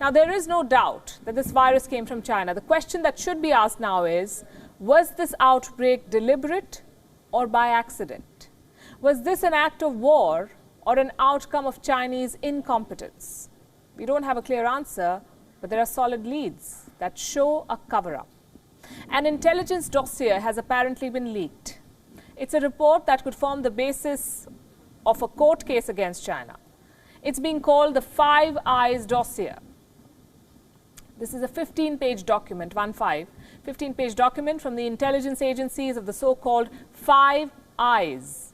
Now, there is no doubt that this virus came from China. The question that should be asked now is, was this outbreak deliberate or by accident? Was this an act of war or an outcome of Chinese incompetence? We don't have a clear answer, but there are solid leads that show a cover-up. An intelligence dossier has apparently been leaked. It's a report that could form the basis of a court case against China. It's being called the Five Eyes dossier. This is a 15-page document, 15-page document from the intelligence agencies of the so-called Five Eyes,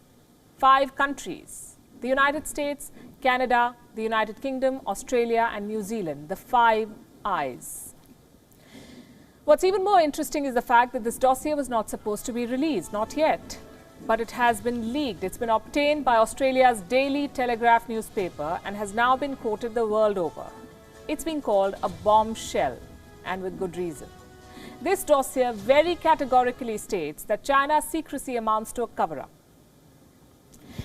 5 countries: the United States, Canada, the United Kingdom, Australia and New Zealand, the Five Eyes. What's even more interesting is the fact that this dossier was not supposed to be released, not yet, but it has been leaked. It's been obtained by Australia's Daily Telegraph newspaper and has now been quoted the world over. It's been called a bombshell, and with good reason. This dossier very categorically states that China's secrecy amounts to a cover-up.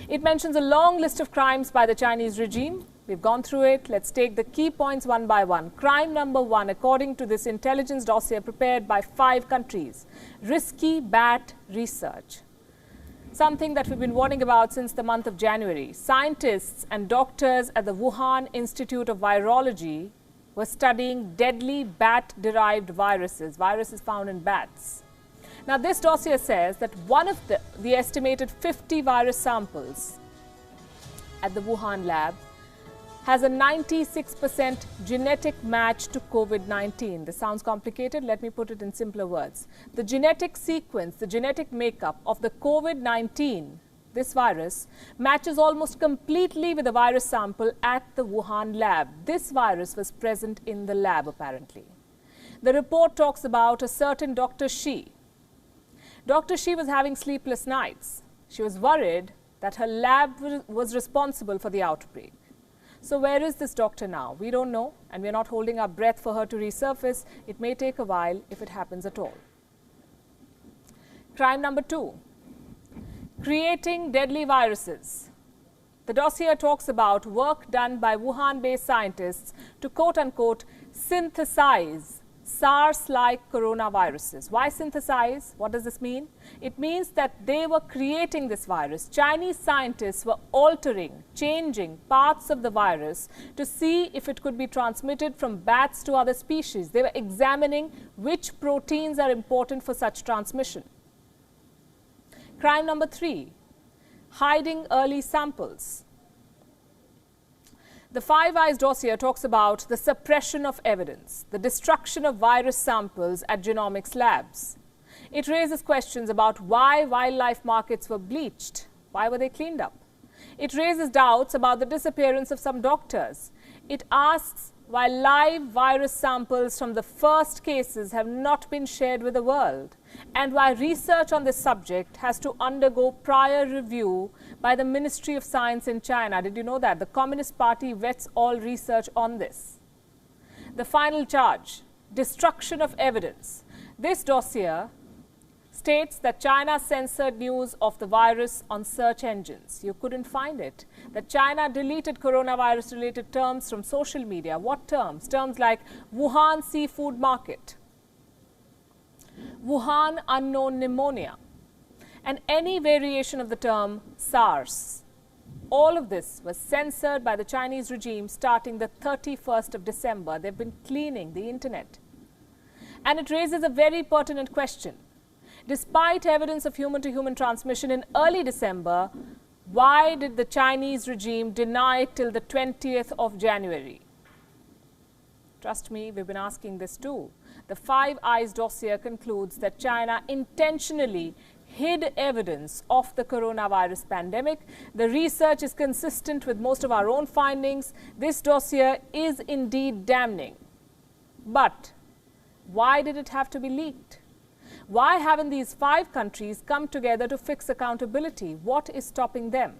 It mentions a long list of crimes by the Chinese regime. We've gone through it. Let's take the key points one by one. Crime number 1, according to this intelligence dossier prepared by 5 countries, risky bat research. Something that we've been warning about since the month of January. Scientists and doctors at the Wuhan Institute of Virology were studying deadly bat-derived viruses found in bats. Now, this dossier says that one of the estimated 50 virus samples at the Wuhan lab has a 96% genetic match to COVID-19. This sounds complicated. Let me put it in simpler words. The genetic sequence, the genetic makeup of the COVID-19, this virus, matches almost completely with the virus sample at the Wuhan lab. This virus was present in the lab, apparently. The report talks about a certain Dr. Shi. Dr. Shi was having sleepless nights. She was worried that her lab was responsible for the outbreak. So where is this doctor now? We don't know, and we're not holding our breath for her to resurface. It may take a while if it happens at all. Crime number 2, creating deadly viruses. The dossier talks about work done by Wuhan-based scientists to quote-unquote synthesize SARS-like coronaviruses. Why synthesize? What does this mean? It means that they were creating this virus. Chinese scientists were altering, changing parts of the virus to see if it could be transmitted from bats to other species. They were examining which proteins are important for such transmission. Crime number 3, hiding early samples. The Five Eyes dossier talks about the suppression of evidence, the destruction of virus samples at genomics labs. It raises questions about why wildlife markets were bleached. Why were they cleaned up? It raises doubts about the disappearance of some doctors. It asks why live virus samples from the first cases have not been shared with the world, and why research on this subject has to undergo prior review by the Ministry of Science in China. Did you know that? The Communist Party vets all research on this. The final charge, destruction of evidence. This dossier states that China censored news of the virus on search engines. You couldn't find it. That China deleted coronavirus-related terms from social media. What terms? Terms like Wuhan seafood market, Wuhan unknown pneumonia, and any variation of the term SARS. All of this was censored by the Chinese regime starting the 31st of December. They've been cleaning the internet. And it raises a very pertinent question. Despite evidence of human-to-human transmission in early December, why did the Chinese regime deny it till the 20th of January? Trust me, we've been asking this too. The Five Eyes dossier concludes that China intentionally hid evidence of the coronavirus pandemic. The research is consistent with most of our own findings. This dossier is indeed damning. But why did it have to be leaked? Why haven't these 5 countries come together to fix accountability? What is stopping them?